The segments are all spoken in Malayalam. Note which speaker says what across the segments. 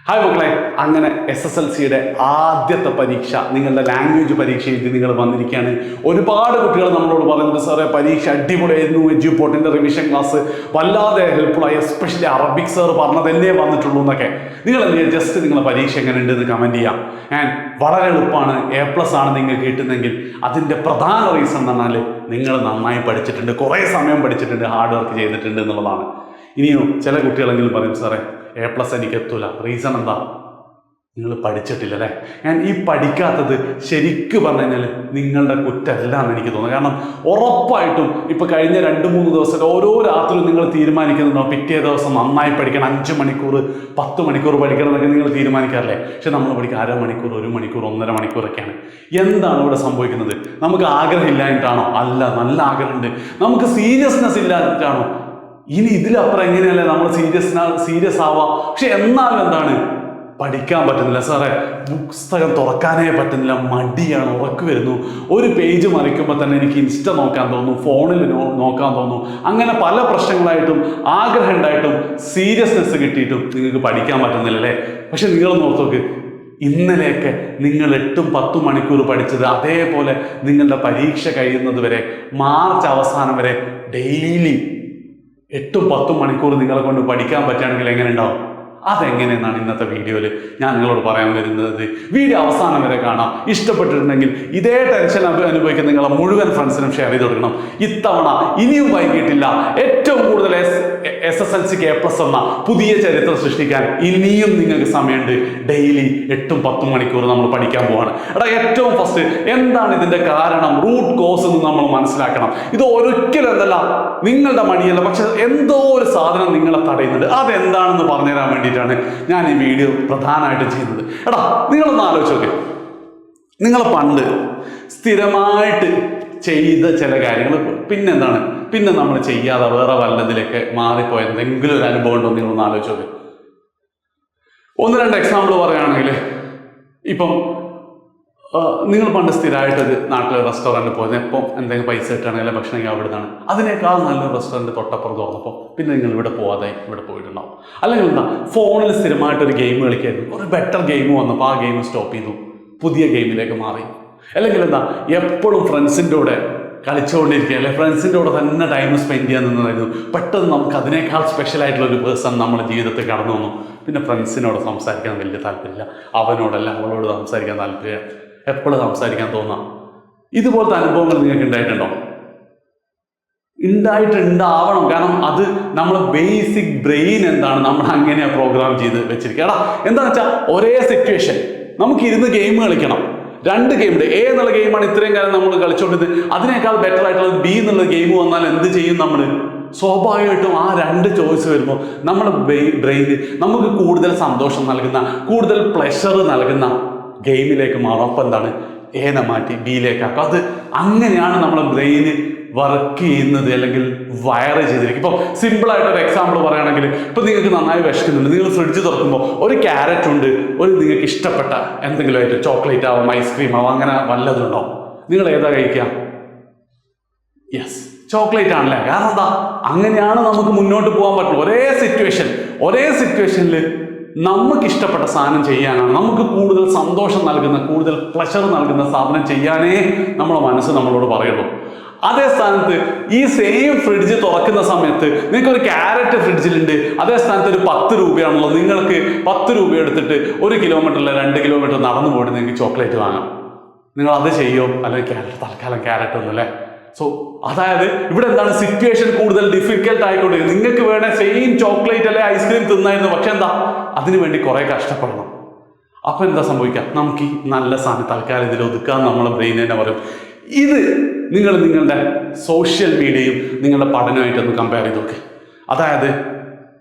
Speaker 1: ഹായ് മക്കളെ, അങ്ങനെ SSLCയുടെ ആദ്യത്തെ പരീക്ഷ, നിങ്ങളുടെ ലാംഗ്വേജ് പരീക്ഷ എഴുതി നിങ്ങൾ വന്നിരിക്കുകയാണ്. ഒരുപാട് കുട്ടികൾ നമ്മളോട് പറയുന്നുണ്ട്, സാറേ പരീക്ഷ അടിപൊളിയായിരുന്നു, എജ്യൂപോർട്ടിൻ്റെ റിവിഷൻ ക്ലാസ് വല്ലാതെ ഹെൽപ്ഫുള്ളായി, എസ്പെഷ്യലി അറബിക് സാർ പറഞ്ഞതല്ലേ വന്നിട്ടുള്ളൂ എന്നൊക്കെ. നിങ്ങൾ എന്ത് ചെയ്യുക, ജസ്റ്റ് നിങ്ങളുടെ പരീക്ഷ എങ്ങനെ ഉണ്ട് എന്ന് കമൻറ്റ് ചെയ്യാം. ആൻഡ് വളരെ എളുപ്പമാണ്, A+ ആണ് നിങ്ങൾക്ക് കിട്ടുന്നെങ്കിൽ അതിൻ്റെ പ്രധാന റീസൺ എന്ന് പറഞ്ഞാൽ നിങ്ങൾ നന്നായി പഠിച്ചിട്ടുണ്ട്, കുറേ സമയം പഠിച്ചിട്ടുണ്ട്, ഹാർഡ് വർക്ക് ചെയ്തിട്ടുണ്ട് എന്നുള്ളതാണ്. ഇനിയോ ചില കുട്ടികളെങ്കിലും പറയും, സാറേ A+ എനിക്ക് എത്തൂല, റീസൺ എന്താ? നിങ്ങൾ പഠിച്ചിട്ടില്ല അല്ലേ? ഞാൻ ഈ പഠിക്കാത്തത് ശരിക്കും പറഞ്ഞു കഴിഞ്ഞാൽ നിങ്ങളുടെ കുറ്റമല്ല എന്ന് എനിക്ക് തോന്നുന്നു. കാരണം ഉറപ്പായിട്ടും ഇപ്പം കഴിഞ്ഞ 2-3 ദിവസം ഓരോ രാത്രിയും നിങ്ങൾ തീരുമാനിക്കുന്നുണ്ടോ പിറ്റേ ദിവസം നന്നായി പഠിക്കണം, 5 മണിക്കൂർ 10 മണിക്കൂർ പഠിക്കണം എന്നൊക്കെ നിങ്ങൾ തീരുമാനിക്കാറില്ലേ? പക്ഷെ നമ്മൾ പഠിക്കുക 1/2 മണിക്കൂർ, 1 മണിക്കൂർ, 1.5 മണിക്കൂറൊക്കെയാണ്. എന്താണ് ഇവിടെ സംഭവിക്കുന്നത്? നമുക്ക് ആഗ്രഹം ഇല്ലായിട്ടാണോ? അല്ല, നല്ല ആഗ്രഹമുണ്ട്. നമുക്ക് സീരിയസ്നെസ് ഇല്ലായിട്ടാണോ? ഇനി ഇതിലപ്പുറം എങ്ങനെയല്ലേ നമ്മൾ സീരിയസ് ആവാം? പക്ഷെ എന്നാലും എന്താണ്, പഠിക്കാൻ പറ്റുന്നില്ല സാറേ, പുസ്തകം തുറക്കാനേ പറ്റുന്നില്ല, മടിയാണ്, ഉറക്ക് വരുന്നു, ഒരു പേജ് മറിക്കുമ്പോൾ തന്നെ എനിക്ക് ഇൻസ്റ്റ നോക്കാൻ തോന്നുന്നു, ഫോണിൽ നോക്കാൻ തോന്നുന്നു. അങ്ങനെ പല പ്രശ്നങ്ങളായിട്ടും ആഗ്രഹം ഉണ്ടായിട്ടും സീരിയസ്നെസ് കിട്ടിയിട്ടും നിങ്ങൾക്ക് പഠിക്കാൻ പറ്റുന്നില്ലല്ലേ? പക്ഷെ നിങ്ങൾ നോക്ക്, ഇന്നലെയൊക്കെ നിങ്ങൾ 8-10 മണിക്കൂർ പഠിച്ചത് അതേപോലെ നിങ്ങളുടെ പരീക്ഷ കഴിയുന്നത് വരെ, മാർച്ച് അവസാനം വരെ ഡെയിലി 8-10 മണിക്കൂർ നിങ്ങളെ കൊണ്ട് പഠിക്കാൻ പറ്റുകയാണെങ്കിൽ എങ്ങനെ ഉണ്ടാവും? അതെങ്ങനെയെന്നാണ് ഇന്നത്തെ വീഡിയോയിൽ ഞാൻ നിങ്ങളോട് പറയാൻ വരുന്നത്. വീഡിയോ അവസാനം വരെ കാണാം. ഇഷ്ടപ്പെട്ടിട്ടുണ്ടെങ്കിൽ ഇതേ ടെൻഷൻ അനുഭവിക്കുന്ന നിങ്ങളെ മുഴുവൻ ഫ്രണ്ട്സിനും ഷെയർ ചെയ്ത് കൊടുക്കണം. ഇത്തവണ ഇനിയും വൈകിട്ടില്ല. ഏറ്റവും കൂടുതൽ SSLCക്ക് A+ എന്ന പുതിയ ചരിത്രം സൃഷ്ടിക്കാൻ ഇനിയും നിങ്ങൾക്ക് സമയമുണ്ട്. ഡെയിലി 8-10 മണിക്കൂർ നമ്മൾ പഠിക്കാൻ പോവാണ്. ഏറ്റവും ഫസ്റ്റ് എന്താണ് ഇതിന്റെ കാരണം, റൂട്ട് കോസ് എന്ന് നമ്മൾ മനസ്സിലാക്കണം. ഇത് ഒരിക്കലും എന്തല്ല നിങ്ങളുടെ മടിയല്ല, പക്ഷെ എന്തോ ഒരു സാധനം നിങ്ങളെ തടയുന്നുണ്ട്. അതെന്താണെന്ന് പറഞ്ഞുതരാൻ വേണ്ടിയിട്ടാണ് ഞാൻ ഈ വീഡിയോ പ്രധാനമായിട്ട് ചെയ്യുന്നത്. നിങ്ങളൊന്ന് ആലോചിച്ച് നോക്ക്, നിങ്ങൾ പണ്ട് സ്ഥിരമായിട്ട് ചെയ്ത ചില കാര്യങ്ങൾ പിന്നെ നമ്മൾ ചെയ്യാതെ വേറെ വല്ലതിലേക്ക് മാറിപ്പോയ എന്തെങ്കിലും ഒരു അനുഭവം ഉണ്ടോ? നിങ്ങളൊന്ന് ആലോചിച്ച് നോക്ക്. 1-2 എക്സാമ്പിൾ പറയുകയാണെങ്കിൽ, ഇപ്പം നിങ്ങൾ പണ്ട് സ്ഥിരമായിട്ടൊരു നാട്ടിലെ റെസ്റ്റോറൻറ്റിൽ പോയത്, എപ്പം എന്തെങ്കിലും പൈസ കിട്ടുകയാണെങ്കിൽ ഭക്ഷണം അവിടെ നിന്നാണ്, അതിനേക്കാൾ നല്ലൊരു റെസ്റ്റോറൻറ്റ് തൊട്ടപ്പുറത്ത് തുറന്നപ്പോൾ പിന്നെ നിങ്ങൾ ഇവിടെ പോകാതെ ഇവിടെ പോയിട്ടുണ്ടാവും. അല്ലെങ്കിൽ എന്താ, ഫോണിൽ സ്ഥിരമായിട്ടൊരു ഗെയിം കളിക്കായിരുന്നു, ഒരു ബെറ്റർ ഗെയിം വന്നപ്പോൾ ആ ഗെയിം സ്റ്റോപ്പ് ചെയ്തു, പുതിയ ഗെയിമിലേക്ക് മാറി. അല്ലെങ്കിൽ എന്താ, എപ്പോഴും ഫ്രണ്ട്സിൻ്റെ കൂടെ കളിച്ചുകൊണ്ടിരിക്കുക, അല്ലെങ്കിൽ ഫ്രണ്ട്സിൻ്റെ കൂടെ തന്നെ ടൈം സ്പെൻഡ് ചെയ്യാൻ നിന്നതായിരുന്നു. പെട്ടെന്ന് നമുക്ക് അതിനേക്കാൾ സ്പെഷ്യലായിട്ടുള്ളൊരു പേഴ്സൺ നമ്മുടെ ജീവിതത്തിൽ കടന്നു വന്നു. പിന്നെ ഫ്രണ്ട്സിനോട് സംസാരിക്കാൻ വലിയ താല്പര്യമില്ല, അവനോടല്ല അവളോട് സംസാരിക്കാൻ താല്പര്യം, എപ്പോഴും സംസാരിക്കാൻ തോന്നാം. ഇതുപോലത്തെ അനുഭവങ്ങൾ നിങ്ങൾക്ക് ഉണ്ടായിട്ടുണ്ടോ? ഉണ്ടാവണം. കാരണം അത് നമ്മളെ ബേസിക് ബ്രെയിൻ എന്താണ്, നമ്മൾ അങ്ങനെയാണ് പ്രോഗ്രാം ചെയ്ത് വെച്ചിരിക്കുക. എന്താണെന്ന് വെച്ചാൽ ഒരേ സിറ്റുവേഷൻ നമുക്ക് ഇരുന്ന് ഗെയിം കളിക്കണം. 2 ഗെയിമുണ്ട്. A എന്നുള്ള ഗെയിമാണ് ഇത്രയും കാലം നമ്മൾ കളിച്ചുകൊണ്ടിരുന്നത്. അതിനേക്കാൾ ബെറ്റർ ആയിട്ടുള്ള B എന്നുള്ള ഗെയിം വന്നാൽ എന്ത് ചെയ്യും നമ്മൾ? സ്വാഭാവികമായിട്ടും ആ 2 ചോയ്സ് വരുമ്പോൾ നമ്മുടെ ബ്രെയിന് നമുക്ക് കൂടുതൽ സന്തോഷം നൽകുന്ന, കൂടുതൽ പ്ലഷർ നൽകുന്ന ഗെയിമിലേക്ക് മാറും. അപ്പം എന്താണ്, Aനെ മാറ്റി Bയിലേക്കാക്കും. അത് അങ്ങനെയാണ് നമ്മുടെ ബ്രെയിന് വർക്ക് ചെയ്യുന്നത്, അല്ലെങ്കിൽ വയർ ചെയ്തിരിക്കും. ഇപ്പോൾ സിമ്പിളായിട്ടൊരു എക്സാമ്പിൾ പറയുകയാണെങ്കിൽ, ഇപ്പോൾ നിങ്ങൾക്ക് നന്നായി വിശക്കുന്നുണ്ട്, നിങ്ങൾ ഫ്രിഡ്ജ് തുറക്കുമ്പോൾ ഒരു ക്യാരറ്റ് ഉണ്ട്, ഒരു നിങ്ങൾക്ക് ഇഷ്ടപ്പെട്ട എന്തെങ്കിലും ആയിട്ട്, ചോക്ലേറ്റ് ആവാം, ഐസ്ക്രീം ആവാം, അങ്ങനെ വല്ലതുണ്ടോ? നിങ്ങൾ ഏതാ കഴിക്കുക? യെസ്, ചോക്ലേറ്റ് ആണല്ലേ. കാരണം എന്താ, അങ്ങനെയാണ് നമുക്ക് മുന്നോട്ട് പോകാൻ പറ്റുള്ളൂ. ഒരേ സിറ്റുവേഷനിൽ നമുക്ക് ഇഷ്ടപ്പെട്ട സാധനം ചെയ്യാനാണ്, നമുക്ക് കൂടുതൽ സന്തോഷം നൽകുന്ന, കൂടുതൽ പ്ലഷർ നൽകുന്ന സാധനം ചെയ്യാനേ നമ്മളെ മനസ്സ് നമ്മളോട് പറയുള്ളൂ. അതേ സ്ഥാനത്ത് ഈ സെയിം ഫ്രിഡ്ജ് തുറക്കുന്ന സമയത്ത് നിങ്ങൾക്ക് ഒരു ക്യാരറ്റ് ഫ്രിഡ്ജിലുണ്ട്, അതേ സ്ഥാനത്ത് ഒരു 10 രൂപയാണല്ലോ, നിങ്ങൾക്ക് 10 രൂപ എടുത്തിട്ട് 1 കിലോമീറ്റർ അല്ല 2 കിലോമീറ്റർ നടന്നു പോയിട്ട് നിങ്ങൾക്ക് ചോക്ലേറ്റ് വാങ്ങാം. നിങ്ങൾ അത് ചെയ്യോ? അല്ലെങ്കിൽ തൽക്കാലം ക്യാരറ്റ് ഒന്നും അല്ലേ? സോ അതായത് ഇവിടെ എന്താണ്, സിറ്റുവേഷൻ കൂടുതൽ ഡിഫിക്കൽട്ട് ആയിക്കൊണ്ടിരിക്കും. നിങ്ങൾക്ക് വേണേൽ സെയിം ചോക്ലേറ്റ് അല്ലെ ഐസ്ക്രീം തിന്നായിരുന്നു, പക്ഷെ എന്താ, അതിനു വേണ്ടി കുറെ കഷ്ടപ്പെടണം. അപ്പൊ എന്താ സംഭവിക്കുക, നമുക്ക് ഈ നല്ല സാധനം തൽക്കാലം ഇതിൽ ഒതുക്കാൻ നമ്മളെ ബ്രെയിൻ തന്നെ പറയും. ഇത് നിങ്ങളുടെ സോഷ്യൽ മീഡിയയും നിങ്ങളുടെ പഠനമായിട്ടൊന്ന് കമ്പയർ ചെയ്ത് നോക്ക്. അതായത്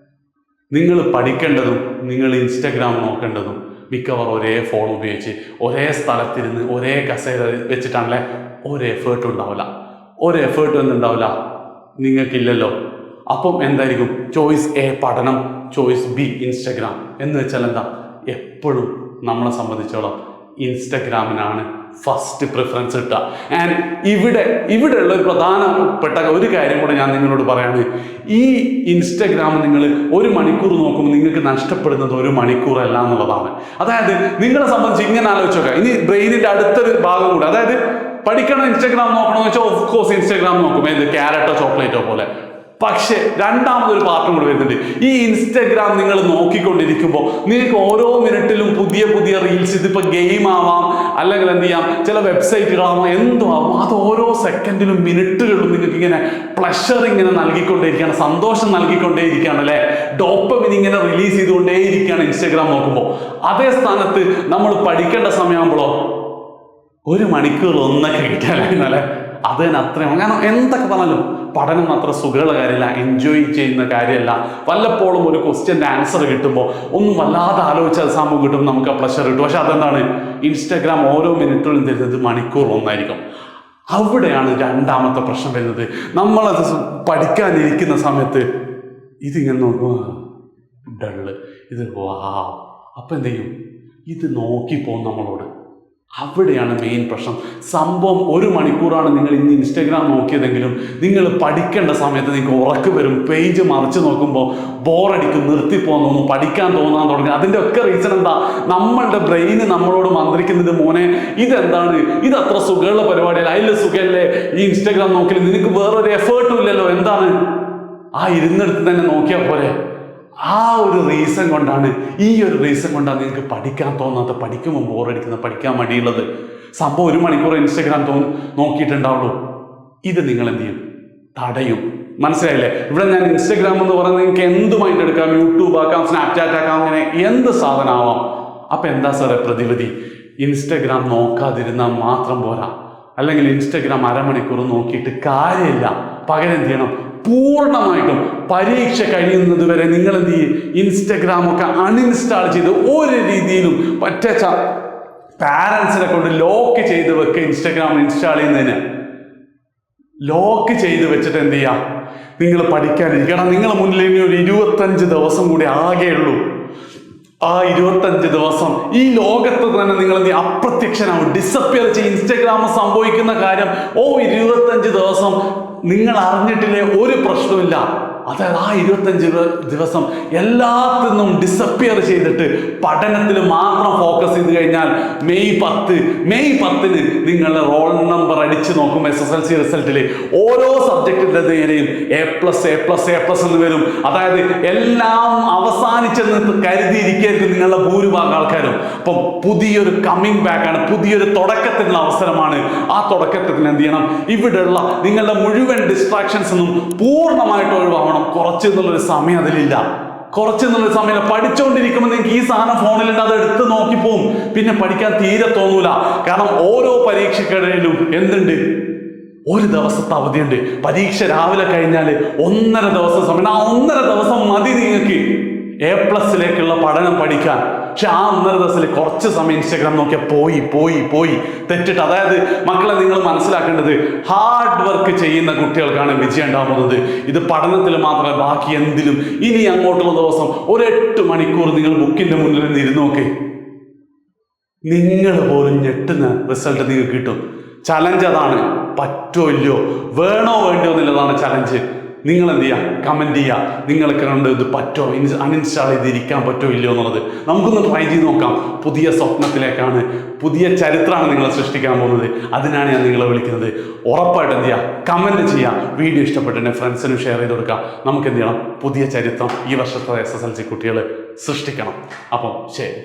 Speaker 1: നിങ്ങൾ പഠിക്കേണ്ടതും നിങ്ങൾ ഇൻസ്റ്റഗ്രാം നോക്കേണ്ടതും മിക്കവാറും ഒരേ ഫോൺ ഉപയോഗിച്ച് ഒരേ സ്ഥലത്തിരുന്ന് ഒരേ കസേര വെച്ചിട്ടാണല്ലേ. ഒരു എഫേർട്ടും ഉണ്ടാവില്ല. എന്തുണ്ടാവില്ല, നിങ്ങൾക്കില്ലല്ലോ. അപ്പം എന്തായിരിക്കും, ചോയ്സ് A പഠനം, ചോയ്സ് B ഇൻസ്റ്റഗ്രാം. എന്ന് വെച്ചാൽ എന്താ, എപ്പോഴും നമ്മളെ സംബന്ധിച്ചോളം ഇൻസ്റ്റഗ്രാമിനാണ് ഫസ്റ്റ് പ്രിഫറൻസ് കിട്ടുക. ആൻഡ് ഇവിടെയുള്ള ഒരു പ്രധാനപ്പെട്ട ഒരു കാര്യം കൂടെ ഞാൻ നിങ്ങളോട് പറയാണ്. ഈ ഇൻസ്റ്റഗ്രാം നിങ്ങൾ 1 മണിക്കൂർ നോക്കുമ്പോൾ നിങ്ങൾക്ക് നഷ്ടപ്പെടുന്നത് 1 മണിക്കൂറല്ല എന്നുള്ളതാണ്. അതായത് നിങ്ങളെ സംബന്ധിച്ച് ഇങ്ങനെ ആലോചിച്ച് നോക്കാം. ഇനി ബ്രെയിനിന്റെ അടുത്തൊരു ഭാഗം കൂടെ, അതായത് പഠിക്കണം ഇൻസ്റ്റഗ്രാം നോക്കണമെന്ന് വെച്ചാൽ ഓഫ് കോഴ്സ് ഇൻസ്റ്റഗ്രാം നോക്കും, ഏത് ക്യാരറ്റോ ചോക്ലേറ്റോ പോലെ. പക്ഷെ രണ്ടാമതൊരു പാർട്ടും കൂടി വരുന്നുണ്ട്. ഈ ഇൻസ്റ്റഗ്രാം നിങ്ങൾ നോക്കിക്കൊണ്ടിരിക്കുമ്പോൾ നിങ്ങൾക്ക് ഓരോ മിനിറ്റിലും പുതിയ പുതിയ റീൽസ്, ഇതിപ്പോൾ ഗെയിം ആവാം, അല്ലെങ്കിൽ എന്ത് ചെയ്യാം, ചില വെബ്സൈറ്റുകളാവാം, എന്തോ ആവാം, അത് ഓരോ സെക്കൻഡിലും മിനിറ്റുകളിലും നിങ്ങൾക്ക് ഇങ്ങനെ പ്ലഷർ ഇങ്ങനെ നൽകിക്കൊണ്ടേയിരിക്കുകയാണ്, സന്തോഷം നൽകിക്കൊണ്ടേയിരിക്കുകയാണ് അല്ലേ, ഡോപ്പമിൻ ഇങ്ങനെ റിലീസ് ചെയ്തുകൊണ്ടേയിരിക്കുകയാണ് ഇൻസ്റ്റഗ്രാം നോക്കുമ്പോൾ. അതേ സ്ഥാനത്ത് നമ്മൾ പഠിക്കേണ്ട സമയമാകുമ്പോഴോ 1 മണിക്കൂർ ഒന്നൊക്കെ കിട്ടാനല്ലേ, അത് തന്നെ അത്രയും. കാരണം എന്തൊക്കെ പറഞ്ഞാലും പഠനം അത്ര സുഖമുള്ള കാര്യമല്ല, എൻജോയ് ചെയ്യുന്ന കാര്യമല്ല. വല്ലപ്പോഴും ഒരു ക്വസ്റ്റ്യൻ്റെ ആൻസർ കിട്ടുമ്പോൾ ഒന്നും വല്ലാതെ ആലോചിച്ചാൽ സംഭവം കിട്ടുമ്പോൾ നമുക്ക് ആ പ്ലഷർ കിട്ടും. പക്ഷെ അതെന്താണ്, ഇൻസ്റ്റഗ്രാം ഓരോ മിനിറ്റുകളും തരുന്നത് മണിക്കൂർ ഒന്നായിരിക്കും. അവിടെയാണ് രണ്ടാമത്തെ പ്രശ്നം വരുന്നത്. നമ്മളത് പഠിക്കാനിരിക്കുന്ന സമയത്ത് ഇതിങ്ങനെ നോക്കുക, ഡള്ള്, ഇത് വാ, അപ്പം എന്ത് ചെയ്യും, ഇത് നോക്കിപ്പോകും നമ്മളോട്. അവിടെയാണ് മെയിൻ പ്രശ്നം. സംഭവം 1 മണിക്കൂറാണ് നിങ്ങൾ ഇന്ന് ഇൻസ്റ്റഗ്രാം നോക്കിയതെങ്കിലും നിങ്ങൾ പഠിക്കേണ്ട സമയത്ത് നിങ്ങൾക്ക് ഉറക്കം വരും, പേജ് മറിച്ച് നോക്കുമ്പോൾ ബോറടിക്കും, നിർത്തിപ്പോകാൻ തോന്നും, പഠിക്കാൻ തോന്നാൻ തുടങ്ങും. അതിൻ്റെ ഒക്കെ റീസൺ എന്താ, നമ്മളുടെ ബ്രെയിന് നമ്മളോട് മന്ത്രിക്കുന്നത്, മോനെ ഇതെന്താണ്, ഇത് അത്ര സുഖമുള്ള പരിപാടിയല്ല, അതിൽ സുഖമല്ലേ ഈ ഇൻസ്റ്റഗ്രാം നോക്കിയാൽ, നിനക്ക് വേറൊരു എഫേർട്ടും ഇല്ലല്ലോ, എന്താണ് ആ ഇരുന്നെടുത്ത് തന്നെ നോക്കിയാൽ പോലെ. ആ ഒരു റീസൺ കൊണ്ടാണ്, ഈ ഒരു റീസൺ കൊണ്ടാണ് നിങ്ങൾക്ക് പഠിക്കാൻ തോന്നാത്ത, പഠിക്കുമ്പോൾ ബോറടിക്കുന്നത്, പഠിക്കാൻ മടിയുള്ളത്. സംഭവം 1 മണിക്കൂർ ഇൻസ്റ്റഗ്രാം നോക്കിയിട്ടുണ്ടാവുള്ളൂ. ഇത് നിങ്ങൾ എന്ത് ചെയ്യും, തടയും. മനസ്സിലായില്ലേ? ഇവിടെ ഞാൻ ഇൻസ്റ്റഗ്രാം എന്ന് പറയുന്നത് നിങ്ങൾക്ക് എന്തുമായിട്ട് എടുക്കാം, യൂട്യൂബ് ആക്കാം, സ്നാപ്ചാറ്റ് ആക്കാം, അങ്ങനെ എന്ത് സാധനമാവാം. അപ്പം എന്താ സാറേ പ്രതിവിധി? ഇൻസ്റ്റഗ്രാം നോക്കാതിരുന്നാൽ മാത്രം പോരാ, അല്ലെങ്കിൽ ഇൻസ്റ്റഗ്രാം 1/2 മണിക്കൂർ നോക്കിയിട്ട് കാര്യമില്ല. പകരം എന്ത് ചെയ്യണം, പൂർണ്ണമായിട്ടും പരീക്ഷ കഴിയുന്നത് വരെ നിങ്ങൾ എന്ത് ചെയ്യും, ഇൻസ്റ്റഗ്രാമൊക്കെ അൺഇൻസ്റ്റാൾ ചെയ്ത് ഒരു രീതിയിലും പറ്റച്ച പാരൻസിനെ കൊണ്ട് ലോക്ക് ചെയ്ത് വെക്കുക. ഇൻസ്റ്റഗ്രാം ഇൻസ്റ്റാൾ ചെയ്യുന്നതിന് ലോക്ക് ചെയ്ത് വെച്ചിട്ട് എന്ത് ചെയ്യുക, നിങ്ങൾ പഠിക്കാനിരിക്കണം. നിങ്ങളുടെ മുന്നിൽ ഇനി ഒരു 25 ദിവസം കൂടി ആകെയുള്ളൂ. ആ 25 ദിവസം ഈ ലോകത്ത് തന്നെ നിങ്ങൾ എന്ത് ചെയ്യും, അപ്രത്യക്ഷനാവും, ഡിസപ്പിയർ ചെയ്യും. ഇൻസ്റ്റഗ്രാം സംഭവിക്കുന്ന കാര്യം 25 ദിവസം നിങ്ങൾ അറിഞ്ഞിട്ടില്ലേ, ഒരു പ്രശ്നമില്ല. അതായത് ആ 25 ദിവസം എല്ലാത്തിനും ഡിസപ്പിയർ ചെയ്തിട്ട് പഠനത്തിൽ മാത്രം ഫോക്കസ് ചെയ്ത് കഴിഞ്ഞാൽ മെയ് 10-ന് നിങ്ങളുടെ റോൾ നമ്പർ അടിച്ച് നോക്കും. SSLC റിസൾട്ടിൽ ഓരോ സബ്ജക്റ്റിൻ്റെ നേരെയും A+ എന്ന് വരും. അതായത് എല്ലാം അവസാനിച്ചെന്ന് കരുതിയിരിക്കരുത് നിങ്ങളുടെ ഭൂരിഭാഗം ആൾക്കാരും. അപ്പം പുതിയൊരു കമ്മിങ് ബാക്കാണ്, പുതിയൊരു തുടക്കത്തിനുള്ള അവസരമാണ്. ആ തുടക്കത്തിന് എന്ത് ചെയ്യണം, ഇവിടെയുള്ള നിങ്ങളുടെ മുഴുവൻ ഡിസ്ട്രാക്ഷൻസ് ഒന്നും പൂർണ്ണമായിട്ട് ഒഴിവാകണം. കുറച്ച് എന്നുള്ളൊരു സമയം അതിലില്ല, കുറച്ചെന്നുള്ളൊരു സമയം പഠിച്ചുകൊണ്ടിരിക്കുമ്പോൾ നിങ്ങൾക്ക് ഈ സാധനം ഫോണിലുണ്ട്, അത് എടുത്ത് നോക്കിപ്പോവും, പിന്നെ പഠിക്കാൻ തീരെ തോന്നൂല. കാരണം ഓരോ പരീക്ഷക്കിടയിലും എന്തുണ്ട്, 1 ദിവസത്തെ അവധിയുണ്ട്. പരീക്ഷ രാവിലെ കഴിഞ്ഞാൽ 1.5 ദിവസം സമയം. ആ 1.5 ദിവസം മതി നിങ്ങൾക്ക് A+ലേക്കുള്ള പഠനം പഠിക്കാൻ. പക്ഷെ ആ 1.5 ദിവസത്തിൽ കുറച്ച് സമയം ഇൻസ്റ്റഗ്രാം നോക്കിയാൽ പോയി തെറ്റിട്ട്. അതായത് മക്കളെ നിങ്ങൾ മനസ്സിലാക്കേണ്ടത്, ഹാർഡ് വർക്ക് ചെയ്യുന്ന കുട്ടികൾക്കാണ് വിജയം ഉണ്ടാകുന്നത്. ഇത് പഠനത്തിൽ മാത്രമല്ല, ബാക്കി എന്തിലും. ഇനി അങ്ങോട്ടുള്ള ദിവസം 8 മണിക്കൂർ നിങ്ങൾ ബുക്കിന്റെ മുന്നിൽ നിന്ന് ഇരുന്ന് നോക്കേ, നിങ്ങൾ പോലും ഞെട്ടുന്ന റിസൾട്ട് നിങ്ങൾക്ക് കിട്ടും. ചലഞ്ച് അതാണ്. പറ്റോ ഇല്ലയോ, വേണോ വേണ്ടോ എന്നുള്ളതാണ് ചലഞ്ച്. നിങ്ങൾ എന്ത് ചെയ്യുക, കമൻറ്റ് ചെയ്യുക, നിങ്ങൾക്ക് കണ്ട് ഇത് പറ്റോ, അൺഇൻസ്റ്റാൾ ചെയ്തിരിക്കാൻ പറ്റോ ഇല്ലയോ എന്നുള്ളത്. നമുക്കൊന്ന് ട്രൈ ചെയ്ത് നോക്കാം. പുതിയ സ്വപ്നത്തിലേക്കാണ്, പുതിയ ചരിത്രമാണ് നിങ്ങൾ സൃഷ്ടിക്കാൻ പോകുന്നത്. അതിനാണ് ഞാൻ നിങ്ങളെ വിളിക്കുന്നത്. ഉറപ്പായിട്ട് എന്ത് ചെയ്യുക, കമൻറ്റ് ചെയ്യുക. വീഡിയോ ഇഷ്ടപ്പെട്ടിട്ട് ഫ്രണ്ട്സിനും ഷെയർ ചെയ്ത് കൊടുക്കുക. നമുക്ക് എന്ത് ചെയ്യണം, പുതിയ ചരിത്രം ഈ വർഷത്തെ SSLC കുട്ടികൾ സൃഷ്ടിക്കണം. അപ്പം ശരി.